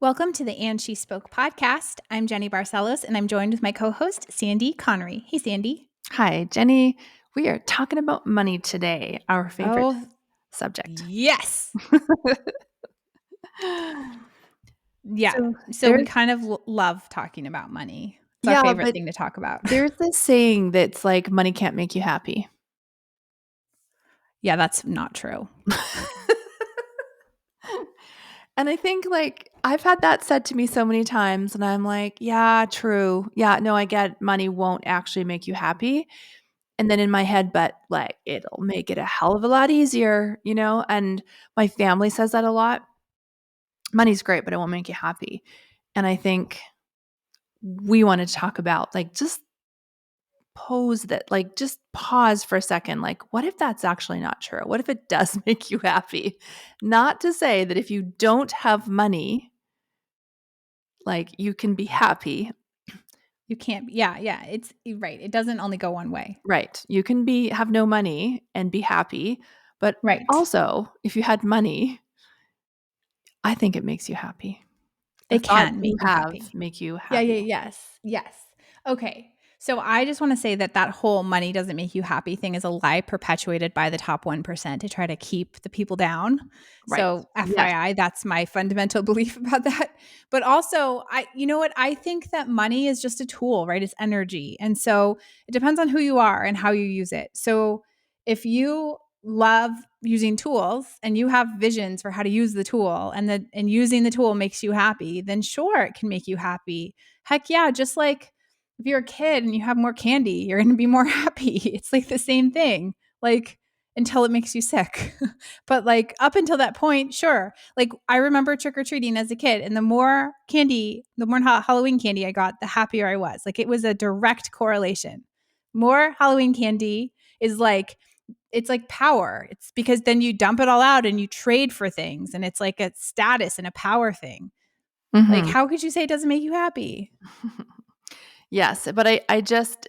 Welcome to the And She Spoke podcast. I'm Jenny Barcelos, and I'm joined with my co-host, Sandy Connery. Hey, Sandy. Hi, Jenny. We are talking about money today, our favorite Oh, subject. yes. Yeah. So So we there's, kind of love talking about money. It's our yeah, favorite but thing to talk about. there's this saying that's like money can't make you happy. Yeah, that's not true. And I think like I've had that said to me so many times, and I'm like, yeah, true. Yeah, no, I get money won't actually make you happy. And then in my head, but like it'll make it a hell of a lot easier, you know? And my family says that a lot. Money's great, but it won't make you happy. And I think we want to talk about like just pose that, like just pause for a second, like what if that's actually not true? What if it does make you happy? Not to say that if you don't have money, like you can be happy. You can't. Yeah. It's right. It doesn't only go one way. Right, you can be have no money and be happy, but Right. also if you had money, I think it makes you happy. The It thoughts can you make you have happy. make you Yeah, happy. yes. Okay. So I just want to say that whole money doesn't make you happy thing is a lie perpetuated by the top 1% to try to keep the people down. Right. So Yes. FYI, that's my fundamental belief about that. But also, you know what? I think that money is just a tool, right? It's energy. And so it depends on who you are and how you use it. So if you love using tools and you have visions for how to use the tool and using the tool makes you happy, then sure, it can make you happy. Heck yeah, just like if you're a kid and you have more candy, you're going to be more happy. It's like the same thing. Like until it makes you sick. But like up until that point, sure. Like I remember trick or treating as a kid, and the more candy, the more Halloween candy I got, the happier I was. Like it was a direct correlation. More Halloween candy is like it's like power. It's because then you dump it all out and you trade for things, and it's like a status and a power thing. Like Mhm. how could you say it doesn't make you happy? Yes, but I just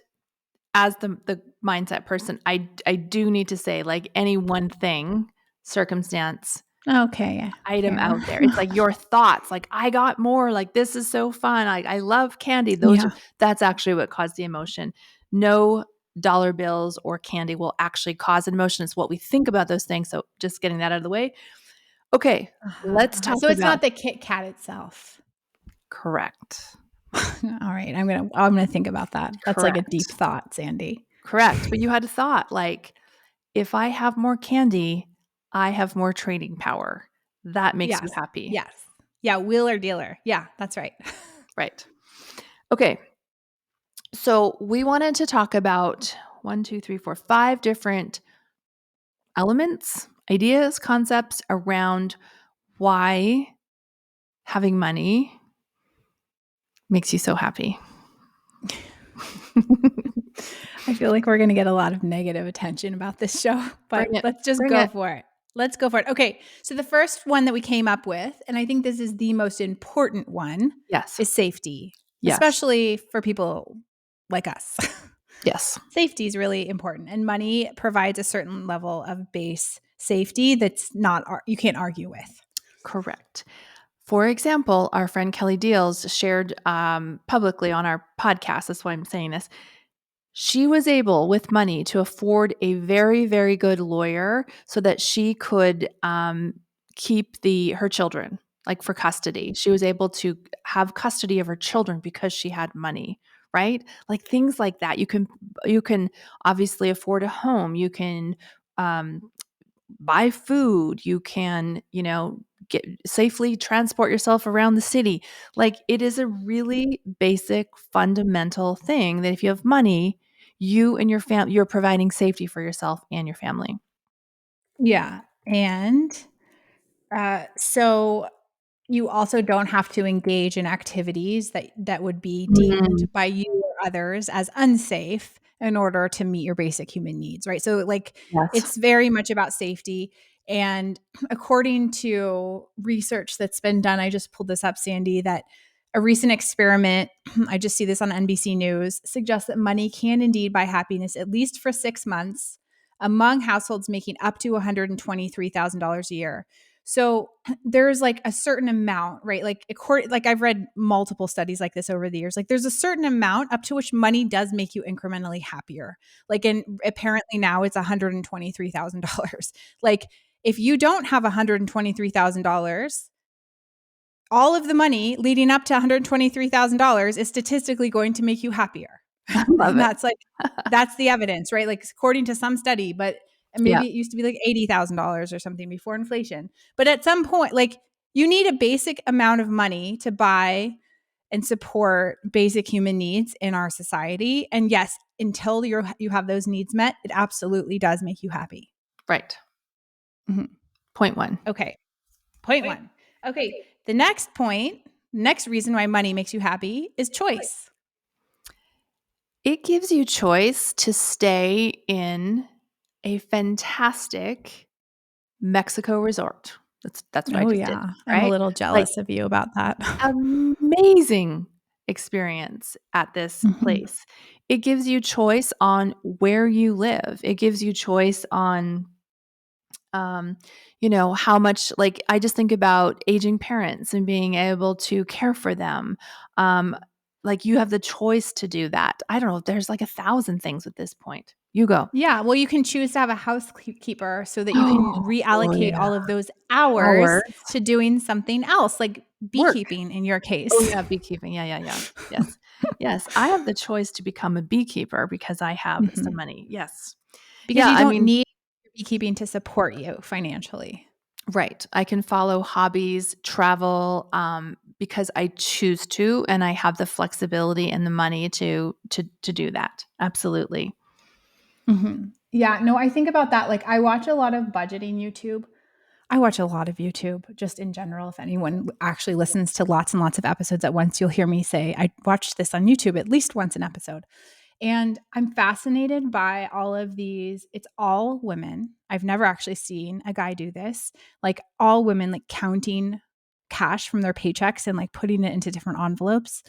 as the mindset person, I do need to say, like, any one thing, circumstance, Okay, yeah, item fair. out there. It's like your thoughts, like, "I got more," like, "This is so fun," I love candy. Yeah. That's actually what caused the emotion. No dollar bills or candy will actually cause an emotion. It's what we think about those things, so just getting that out of the way. Okay, let's talk So it's about not the Kit Kat itself. correct. All right, I'm gonna think about that. That's like a deep Correct. thought, Sandy. Correct, but you had a thought, like, if I have more candy, I have more trading power. That makes you Yes. happy. Yes. Yeah, wheeler dealer. Yeah, that's right. Right. Okay. So we wanted to talk about 5 different elements, ideas, concepts around why having money makes you so happy. I feel like we're gonna get a lot of negative attention about this show, Bring but it. let's just Bring go it. for it. Let's go for it. Okay, so the first one that we came up with, and I think this is the most important one, Yes. is safety, Yes. especially for people like us. Yes. Safety is really important, and money provides a certain level of base safety that's not you can't argue with. Correct. For example, our friend Kelly Deals shared publicly on our podcast. That's why I'm saying this. She was able, with money, to afford a very, very good lawyer so that she could keep her children, like for custody. She was able to have custody of her children because she had money, right? Like things like that. You can obviously afford a home. You can buy food. You can, get safely transport yourself around the city. Like it is a really basic fundamental thing that if you have money, you and your family, you're providing safety for yourself and your family. Yeah, and so you also don't have to engage in activities that would be deemed Mm, by you or others as unsafe in order to meet your basic human needs, right? So like yes. it's very much about safety. And according to research that's been done, I just pulled this up, Sandy, that a recent experiment, I just see this on NBC News, suggests that money can indeed buy happiness at least for 6 months among households making up to $123,000 a year. So there's like a certain amount, right? Like I've read multiple studies like this over the years. Like there's a certain amount up to which money does make you incrementally happier. Like in apparently now it's $123,000. Like if you don't have $123,000, all of the money leading up to $123,000 is statistically going to make you happier. I love And it. that's the evidence, right? Like according to some study, but Yeah. maybe it used to be like $80,000 or something before inflation. But at some point, like you need a basic amount of money to buy and support basic human needs in our society. And yes, until you have those needs met, it absolutely does make you happy. Right. Mhm. Point one. Okay. Point one. Okay. The next reason why money makes you happy is choice. It gives you choice to stay in a fantastic Mexico resort. That's what I Oh, just did, yeah. I'm a right? little Like, jealous of you about that. amazing experience at this Mhm. place. It gives you choice on where you live. It gives you choice on um, how much, like, I just think about aging parents and being able to care for them. Um, like, you have the choice to do that. I don't know. There's like 1,000 things at this point. You go. Yeah, well, you can choose to have a housekeeper so that you can Oh, reallocate yeah. all of those hours Hours. to doing something else, like Work. beekeeping in your Oh, case. yeah, beekeeping. Yeah, yeah, yeah. Yes. Yes, I have the choice to become a beekeeper because I have some Mhm. money. Yes. Because Yeah, you I don't mean, need beekeeping to support you financially. right. I can follow hobbies, travel, because I choose to, and I have the flexibility and the money to do that. Absolutely. Mhm. Yeah, no, I think about that. Like, I watch a lot of budgeting YouTube. I watch a lot of YouTube just in general. If anyone actually listens to lots and lots of episodes at once, you'll hear me say, I watched this on YouTube at least once an episode. And I'm fascinated by all of these. It's all women. I've never actually seen a guy do this. Like all women, like counting cash from their paychecks and like putting it into different envelopes.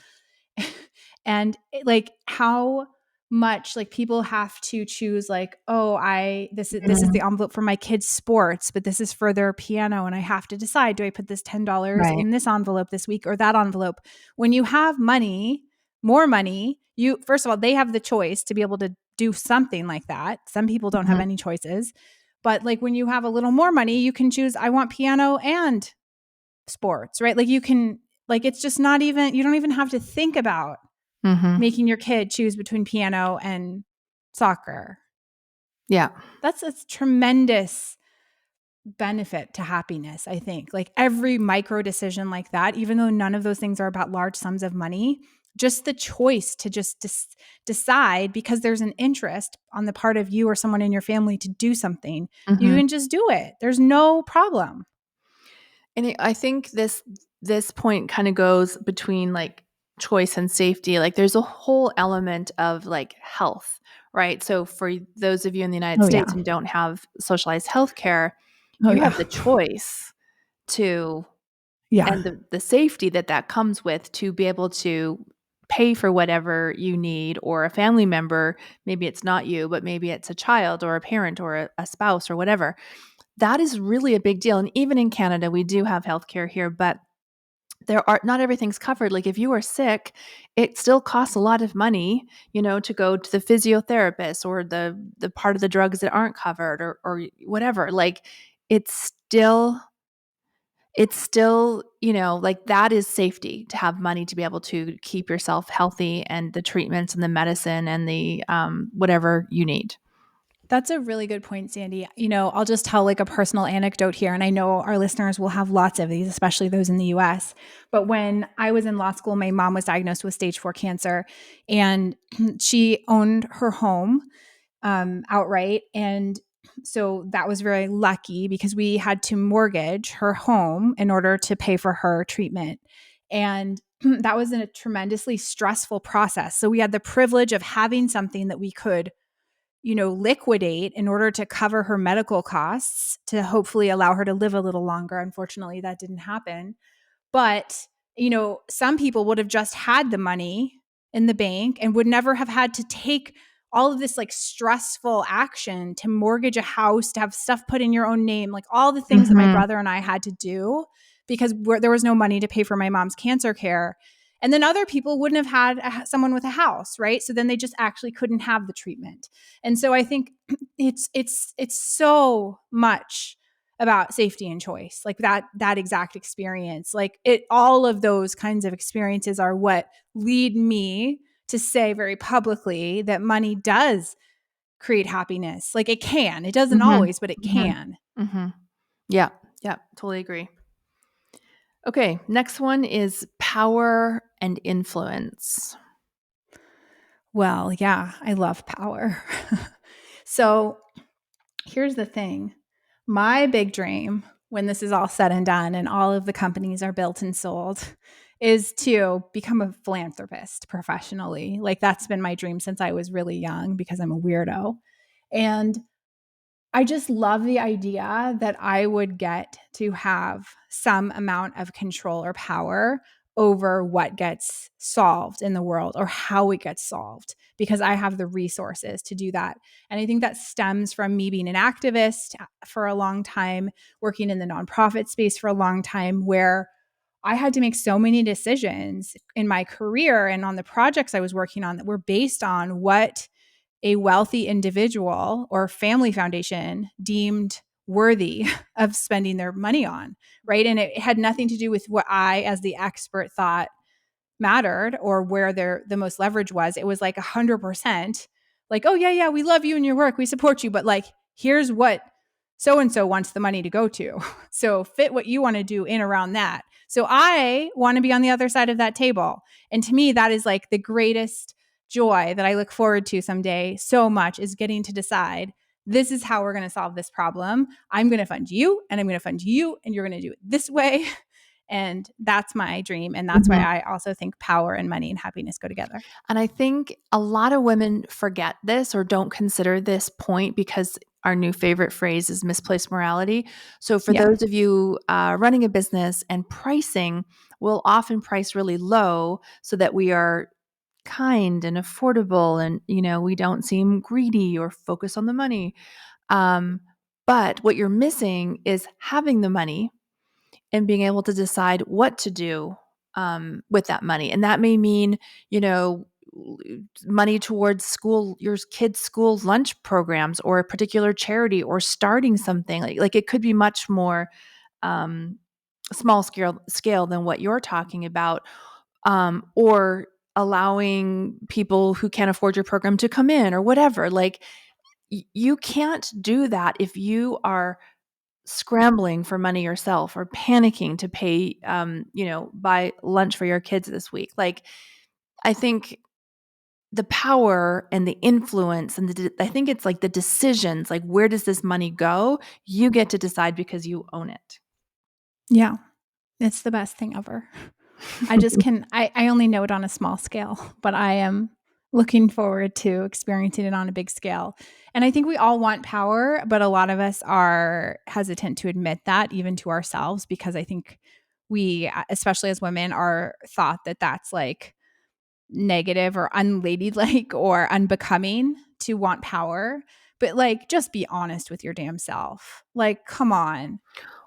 And like how much like people have to choose like, oh, I this is the Mhm. envelope for my kids sports, but this is for their piano and I have to decide, do I put this $10 Right. in this envelope this week or that envelope? When you have money, more money, you first of all, they have the choice to be able to do something like that. Some people don't have Mhm. any choices. But like when you have a little more money, you can choose I want piano and sports, right? Like you can like it's just not even you don't even have to think about Mhm. making your kid choose between piano and soccer. Yeah. That's a tremendous benefit to happiness, I think. Like every micro decision like that, even though none of those things are about large sums of money, just the choice to just decide because there's an interest on the part of you or someone in your family to do something, you Mhm. can just do it. There's no problem. I think this point kind of goes between like choice and safety. Like there's a whole element of like health, right? So for those of you in the United Oh, States yeah. who don't have socialized health care, Oh, you yeah. have the choice to Yeah. and the safety that that comes with to be able to pay for whatever you need or a family member, maybe it's not you, but maybe it's a child or a parent or a spouse or whatever. That is really a big deal. And even in Canada, we do have healthcare here, but there are not everything's covered. Like if you are sick, it still costs a lot of money, to go to the physiotherapist or the part of the drugs that aren't covered or whatever. Like it's still like that is safety to have money to be able to keep yourself healthy and the treatments and the medicine and the whatever you need. That's a really good point, Sandy. I'll just tell like a personal anecdote here, and I know our listeners will have lots of these, especially those in the US. But when I was in law school, my mom was diagnosed with stage 4 cancer, and she owned her home outright. And so that was very lucky because we had to mortgage her home in order to pay for her treatment. And that was a tremendously stressful process. So we had the privilege of having something that we could liquidate in order to cover her medical costs to hopefully allow her to live a little longer. Unfortunately, that didn't happen. But, some people would have just had the money in the bank and would never have had to take all of this like stressful action to mortgage a house, to have stuff put in your own name, like all the things that my Mhm. brother and I had to do because there was no money to pay for my mom's cancer care. And then other people wouldn't have had someone with a house, right? So then they just actually couldn't have the treatment. And so I think it's so much about safety and choice, like that exact experience, like it, all of those kinds of experiences are what lead me to say very publicly that money does create happiness. Like it can, it doesn't Mhm. always, but it Mhm. can. Mhm. Yeah. Yeah. Totally agree. Okay. Next one is power and influence. Well, yeah, I love power. So here's the thing. My big dream, when this is all said and done and all of the companies are built and sold, is to become a philanthropist professionally. Like that's been my dream since I was really young because I'm a weirdo. And I just love the idea that I would get to have some amount of control or power over what gets solved in the world or how it gets solved because I have the resources to do that. And I think that stems from me being an activist for a long time, working in the nonprofit space for a long time, where I had to make so many decisions in my career and on the projects I was working on that were based on what a wealthy individual or family foundation deemed worthy of spending their money on, right? And it had nothing to do with what I, as the expert, thought mattered or where the most leverage was. It was like 100% like, oh, yeah, yeah, we love you and your work. We support you. But like, here's what so and so wants the money to go to. So fit what you want to do in around that. So I want to be on the other side of that table. And to me, that is like the greatest joy that I look forward to someday so much is getting to decide this is how we're going to solve this problem. I'm going to fund you and I'm going to fund you and you're going to do it this way. And that's my dream. And that's why Mhm. I also think power and money and happiness go together. And I think a lot of women forget this or don't consider this point because our new favorite phrase is misplaced morality. So, for Yeah. those of you running a business and pricing, we'll often price really low so that we are kind and affordable and, we don't seem greedy or focus on the money. Um, but what you're missing is having the money and being able to decide what to do with that money. And that may mean, you know, money towards your kids' school lunch programs or a particular charity or starting something. Like it could be much more um, small scale than what you're talking about, or allowing people who can't afford your program to come in or whatever. Like you can't do that if you are scrambling for money yourself or panicking to pay buy lunch for your kids this week. Like I think the power and the influence and I think it's like the decisions, like where does this money go, you get to decide because you own it. Yeah. It's the best thing ever. I just can, I only know it on a small scale, but I am looking forward to experiencing it on a big scale. And I think we all want power, but a lot of us are hesitant to admit that even to ourselves because I think we, especially as women, are thought that that's like negative or unladylike or unbecoming to want power. But like, just be honest with your damn self. Like, come on.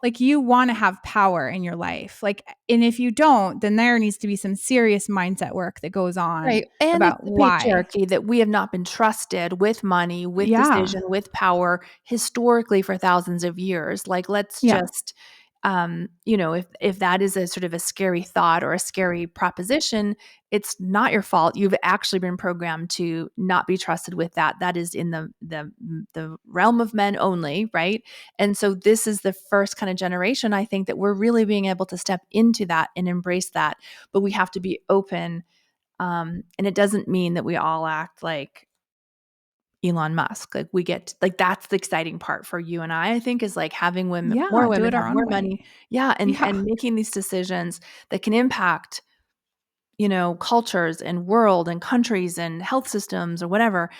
Like, you want to have power in your life. Like, and if you don't, then there needs to be some serious mindset work that goes on Right, and it's about the why. patriarchy that we have not been trusted with money, with Yeah. decision, with power historically for thousands of years. Like, let's Yeah. just, if that is a sort of a scary thought or a scary proposition, it's not your fault. You've actually been programmed to not be trusted with that. That is in the realm of men only, right? And so this is the first kind of generation, I think, that we're really being able to step into that and embrace that. But we have to be open, and it doesn't mean that we all act like Elon Musk. Like we get like that's the exciting part for you and I think is like having more Yeah. Do women it have our more own money. way. Yeah, and Yeah. making these decisions that can impact, cultures and world and countries and health systems or whatever,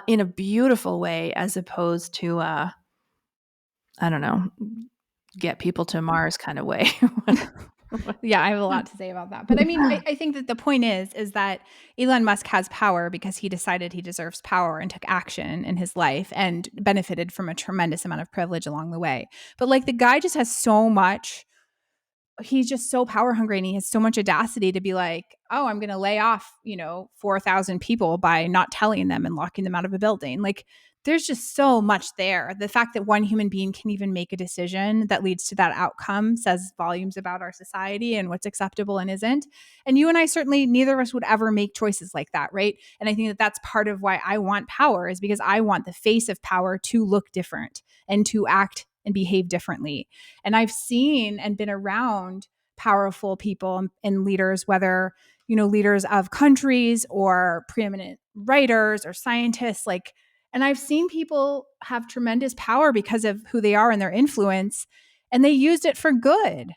in a beautiful way as opposed to I don't know, get people to Mars kind of way. Yeah, I have a lot to say about that. But I mean, I think that the point is that Elon Musk has power because he decided he deserves power and took action in his life and benefited from a tremendous amount of privilege along the way. But like the guy just has so much, he's just so power hungry and he has so much audacity to be like, oh, I'm going to lay off, 4,000 people by not telling them and locking them out of a building. Like, there's just so much there. The fact that one human being can even make a decision that leads to that outcome says volumes about our society and what's acceptable and isn't. And you and I certainly, neither of us would ever make choices like that, right? And I think that that's part of why I want power, is because I want the face of power to look different and to act and behave differently. And I've seen and been around powerful people and leaders, whether, leaders of countries or preeminent writers or scientists, like, and I've seen people have tremendous power because of who they are and their influence, and they used it for good.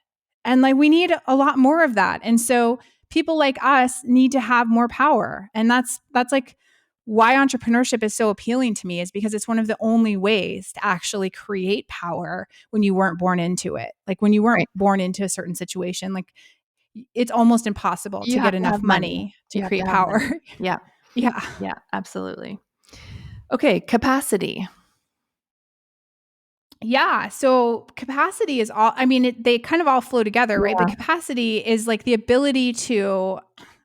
And like, we need a lot more of that. And so people like us need to have more power. And that's like why entrepreneurship is so appealing to me, is because it's one of the only ways to actually create power when you weren't born into it. Like when you weren't Right. born into a certain situation, like it's almost impossible You to have get to enough have money. money to You have to create have power. money. Yeah. Yeah. Yeah, absolutely. Okay, capacity. Yeah. So capacity is all, I mean, they kind of all flow together, right? But Yeah. capacity is like the ability to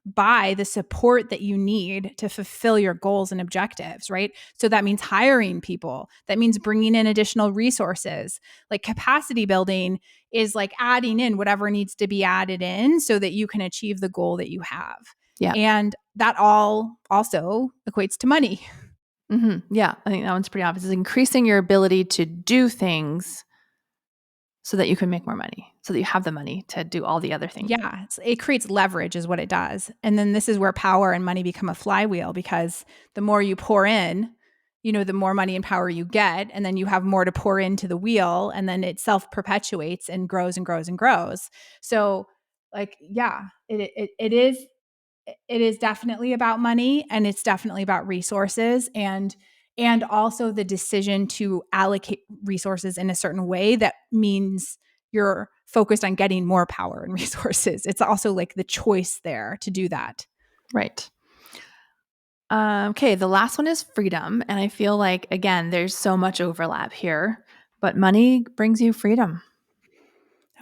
buy the support that you need to fulfill your goals and objectives, right? So that means hiring people, that means bringing in additional resources. Like capacity building is like adding in whatever needs to be added in so that you can achieve the goal that you have. Yeah. And that all also equates to money. Yeah, I think that one's pretty obvious. It's increasing your ability to do things so that you can make more money, so that you have the money to do all the other things. Yeah, it creates leverage is what it does. And then this is where power and money become a flywheel, because the more you pour in, the more money and power you get, and then you have more to pour into the wheel, and then it self-perpetuates and grows and grows and grows. So like, yeah, it is definitely about money, and it's definitely about resources, and also the decision to allocate resources in a certain way that means you're focused on getting more power and resources. It's also like the choice there to do that. Right. Okay, the last one is freedom. And I feel like, again, there's so much overlap here, but money brings you freedom.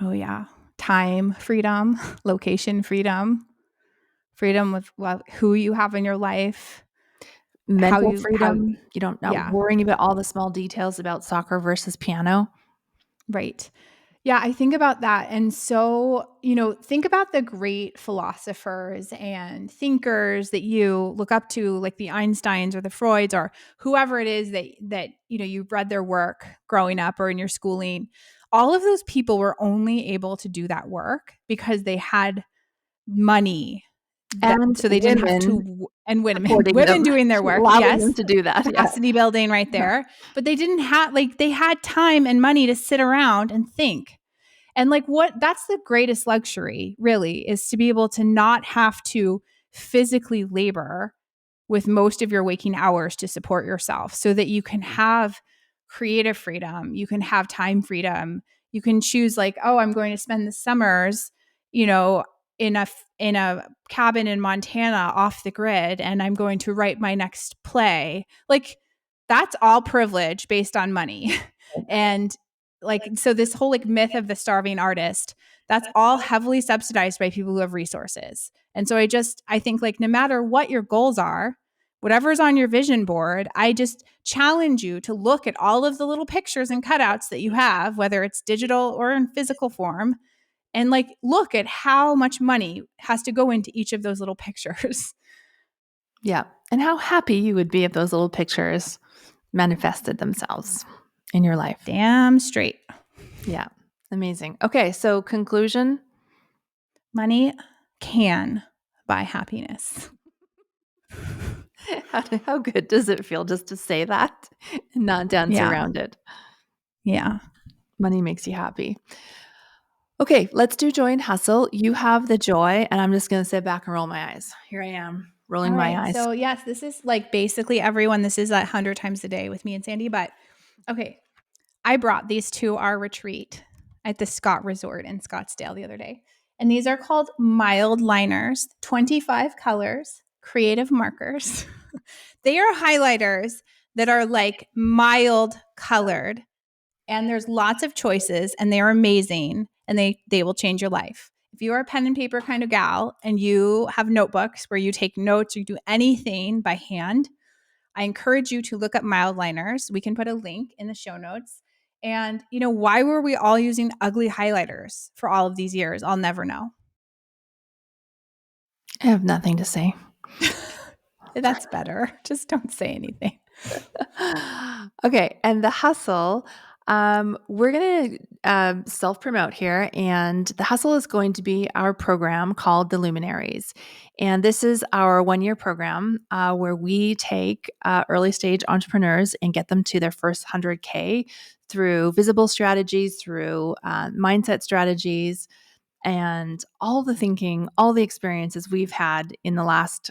Oh yeah. Time freedom, location freedom, freedom with who you have in your life, Mental freedom. You don't not yeah, worrying about all the small details about soccer versus piano. right. Yeah, I think about that. And so, think about the great philosophers and thinkers that you look up to, like the Einsteins or the Freuds or whoever it is that you've read their work growing up or in your schooling. All of those people were only able to do that work because they had money. And So they didn't have women to, and women, supporting women them, doing their work. allowing them Yes, to do that. Yeah. capacity building right there. But they didn't have, like, they had time and money to sit around and think. And like, that's the greatest luxury, really, is to be able to not have to physically labor with most of your waking hours to support yourself, so that you can have creative freedom, you can have time freedom, you can choose, like, oh, I'm going to spend the summers, you know, in a cabin in Montana off the grid, and I'm going to write my next play. Like, that's all privilege based on money. And like, so this whole like myth of the starving artist, that's all heavily subsidized by people who have resources. And so I think, like, no matter what your goals are, whatever's on your vision board, I just challenge you to look at all of the little pictures and cutouts that you have, whether it's digital or in physical form, and like look at how much money has to go into each of those little pictures. Yeah. And how happy you would be if those little pictures manifested themselves in your life. Damn straight. Yeah. Amazing. Okay. So, conclusion. Money can buy happiness. How good does it feel just to say that and not dance Yeah. around it? Yeah. Money makes you happy. Okay, let's do joy and hustle. You have the joy, and I'm just going to sit back and roll my eyes. Here I am, rolling All my right. eyes. So, yes, this is like basically everyone. This is 100 times a day with me and Sandy. But okay, I brought these to our retreat at the Scott Resort in Scottsdale the other day. And these are called mild liners, 25 colors, creative markers. They are highlighters that are like mild colored, and there's lots of choices, and they're amazing, and they will change your life. If you are a pen and paper kind of gal and you have notebooks where you take notes or you do anything by hand, I encourage you to look up mild liners. We can put a link in the show notes. And, why were we all using ugly highlighters for all of these years? I'll never know. I have nothing to say. That's better. Just don't say anything. Okay. And the hustle, we're going to self promote here. And the hustle is going to be our program called the Luminaries. And this is our 1-year program where we take early stage entrepreneurs and get them to their first 100K through visible strategies, through mindset strategies, and all the thinking, all the experiences we've had in the last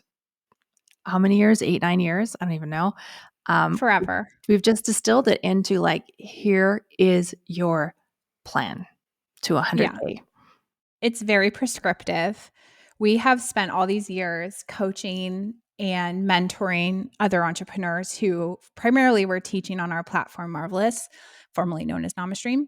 how many years? 8, 9 years? I don't even know. Forever. We've just distilled it into like, here is your plan to 100K. Yeah. It's very prescriptive. We have spent all these years coaching and mentoring other entrepreneurs who primarily were teaching on our platform, Marvelous, formerly known as NamaStream.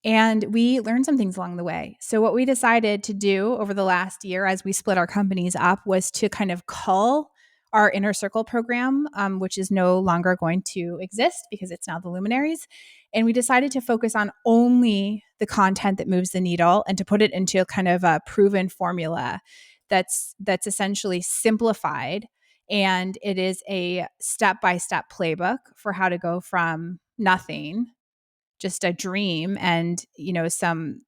And we learned some things along the way. So, what we decided to do over the last year as we split our companies up was to kind of cull our Inner Circle program, which is no longer going to exist because it's now the Luminaries. And we decided to focus on only the content that moves the needle and to put it into kind of a proven formula that's essentially simplified. And it is a step-by-step playbook for how to go from nothing, just a dream and some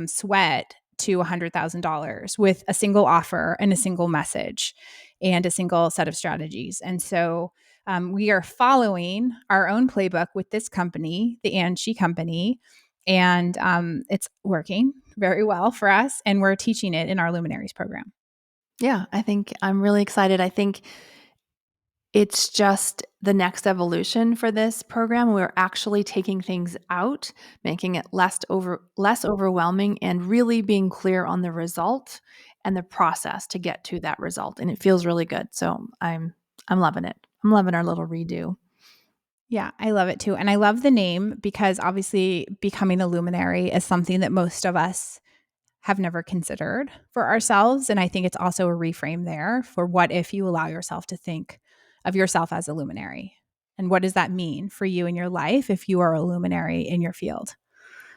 sweat, to $100,000 with a single offer and a single message and a single set of strategies. And so we are following our own playbook with this company, the And She Company, and it's working very well for us. And we're teaching it in our Luminaries program. Yeah, I think I'm really excited. I think it's just the next evolution for this program. We're actually taking things out, making it less overwhelming, and really being clear on the result and the process to get to that result. And it feels really good. So I'm loving it. I'm loving our little redo. Yeah, I love it too. And I love the name because obviously becoming a luminary is something that most of us have never considered for ourselves. And I think it's also a reframe there for what if you allow yourself to think of yourself as a luminary? And what does that mean for you in your life if you are a luminary in your field?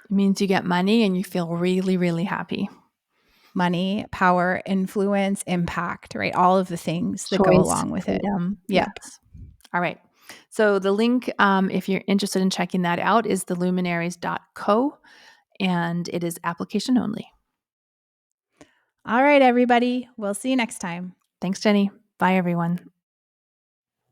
It means you get money and you feel really, really happy. Money, power, influence, impact, right? All of the things that go Choice, along with it. freedom. Yep. Yes. All right. So the link, if you're interested in checking that out, is theluminaries.co, and it is application only. All right, everybody. We'll see you next time. Thanks, Jenny. Bye, everyone.